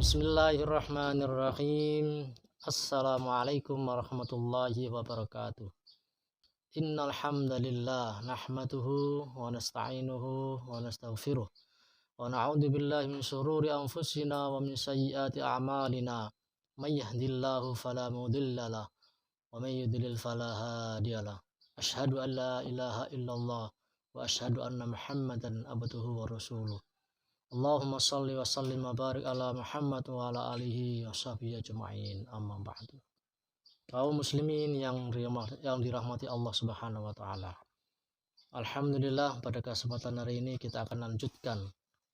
Bismillahirrahmanirrahim. Assalamualaikum warahmatullahi wabarakatuh. Innal hamdalillah nahmaduhu wa nasta'inuhu wa nastaghfiruh wa na'udzu billahi min shururi anfusina wa min sayyiati a'malina. May yahdihillahu fala mudhillalah wa may yudlil fala hadiyalah. Asyhadu an la ilaha illallah wa asyhadu anna Muhammadan abduhu wa rasuluh. Allahumma salli wa sallim wa barik ala Muhammad wa ala alihi wa sahbihi ajma'in, amma ba'du. Kaum muslimin yang dirahmati Allah Subhanahu wa taala. Alhamdulillah, pada kesempatan hari ini kita akan lanjutkan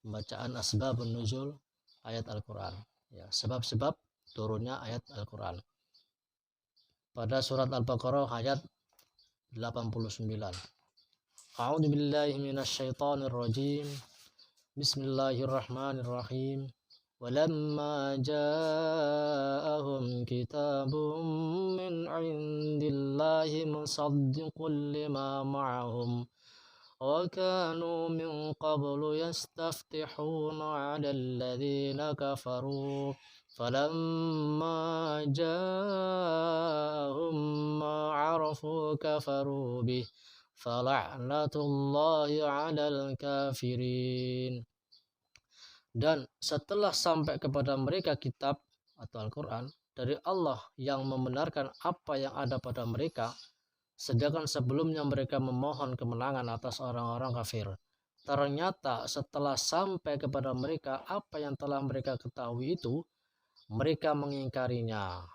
pembacaan asbabun nuzul ayat Al-Qur'an. Ya, sebab-sebab turunnya ayat Al-Qur'an. Pada surat Al-Baqarah ayat 89. A'udzu billahi minasyaitonir rajim. Bismillahirrahmanirrahim. Walamma ja'ahum kitabun min 'indillahi musaddiqun lima ma'ahum wa kanu min qablu yastaftihuna 'alal ladzina kafaru falamma ja'ahum ma 'arafu kafaru bih fala'natullahi 'alal kafirin. Dan setelah sampai kepada mereka kitab atau Al-Quran dari Allah yang membenarkan apa yang ada pada mereka, sedangkan sebelumnya mereka memohon kemenangan atas orang-orang kafir, ternyata setelah sampai kepada mereka apa yang telah mereka ketahui itu, mereka mengingkarinya,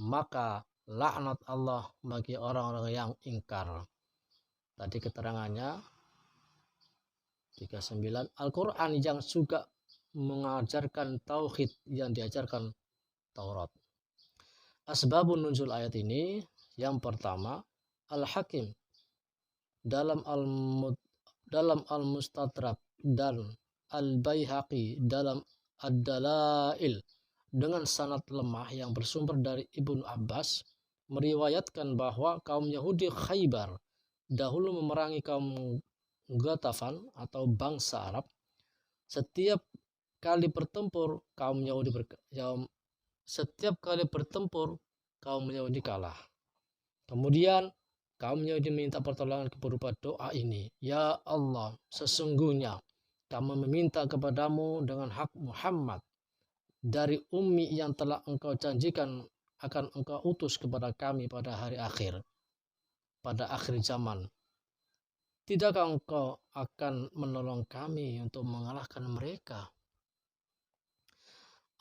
maka laknat Allah bagi orang-orang yang ingkar. Tadi keterangannya 39. Al-Quran yang juga mengajarkan tauhid yang diajarkan Taurat. Asbabun nuzul ayat ini, yang pertama, Al-Hakim dalam Al-Mustadrak dan Al-Baihaqi dalam Ad-Dalail dengan sanad lemah yang bersumber dari Ibnu Abbas meriwayatkan bahwa kaum Yahudi Khaybar dahulu memerangi kaum Ghatafan atau bangsa Arab. Setiap kali bertempur kaum Yahudi kalah. Kemudian kaum Yahudi minta pertolongan berupa doa ini, ya Allah, sesungguhnya kami meminta kepadamu dengan hak Muhammad dari ummi yang telah engkau janjikan akan engkau utus kepada kami pada hari akhir, pada akhir zaman. Tidakkah engkau akan menolong kami untuk mengalahkan mereka?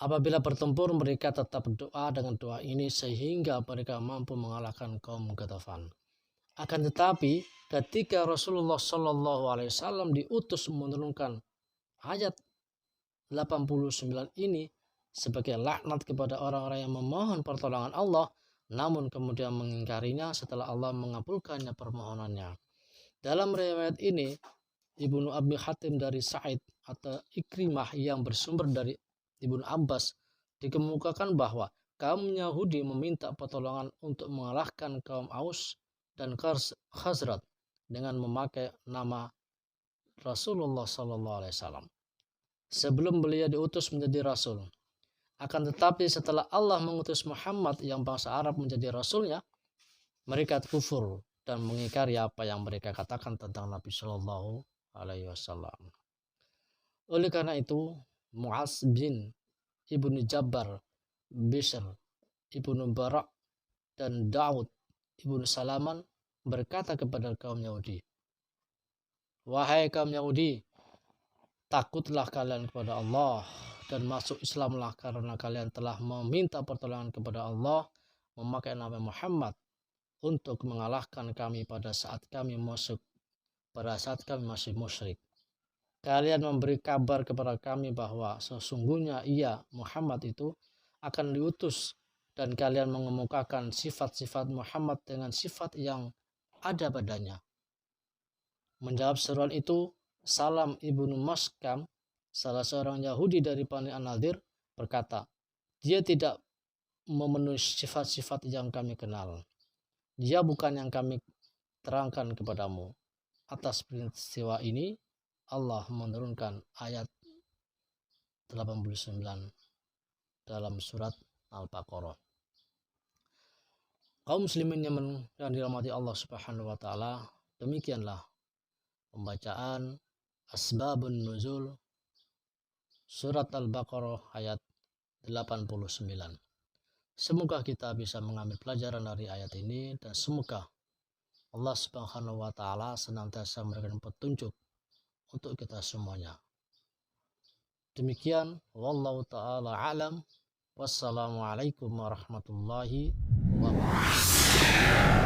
Apabila bertempur, mereka tetap berdoa dengan doa ini sehingga mereka mampu mengalahkan kaum Ghatafan. Akan tetapi, ketika Rasulullah SAW diutus menurunkan ayat 89 ini sebagai laknat kepada orang-orang yang memohon pertolongan Allah, namun kemudian mengingkarinya setelah Allah mengabulkannya permohonannya. Dalam riwayat ini, Ibnu Abi Hatim dari Sa'id atau Ikrimah yang bersumber dari Ibnu Abbas dikemukakan bahwa kaum Yahudi meminta pertolongan untuk mengalahkan kaum Aus dan Khazraj dengan memakai nama Rasulullah SAW sebelum beliau diutus menjadi Rasul. Akan tetapi setelah Allah mengutus Muhammad yang bangsa Arab menjadi Rasulnya, mereka kufur dan mengingkari apa yang mereka katakan tentang Nabi Shallallahu Alaihi Wasallam. Oleh karena itu, Mu'az bin Ibnu Jabbar, Bishr Ibnu Barak, dan Daud Ibnu Salaman berkata kepada kaum Yahudi, wahai kaum Yahudi, takutlah kalian kepada Allah dan masuk Islamlah karena kalian telah meminta pertolongan kepada Allah memakai nama Muhammad untuk mengalahkan kami pada saat kami masih musyrik. Kalian memberi kabar kepada kami bahwa sesungguhnya ia, Muhammad itu, akan diutus, dan kalian mengemukakan sifat-sifat Muhammad dengan sifat yang ada padanya. Menjawab seruan itu, Salam ibnu Maskam, salah seorang Yahudi dari Bani An-Nadir, berkata, dia tidak memenuhi sifat-sifat yang kami kenal. Dia bukan yang kami terangkan kepadamu. Atas peristiwa ini, Allah menurunkan ayat 89 dalam surat Al-Baqarah. Kaum muslimin yang dirahmati Allah Subhanahu wa taala, demikianlah pembacaan asbabun nuzul surat Al-Baqarah ayat 89. Semoga kita bisa mengambil pelajaran dari ayat ini, dan semoga Allah Subhanahu wa taala senantiasa memberikan petunjuk untuk kita semuanya. Demikian, wallahu taala alam. Wassalamualaikum warahmatullahi wabarakatuh.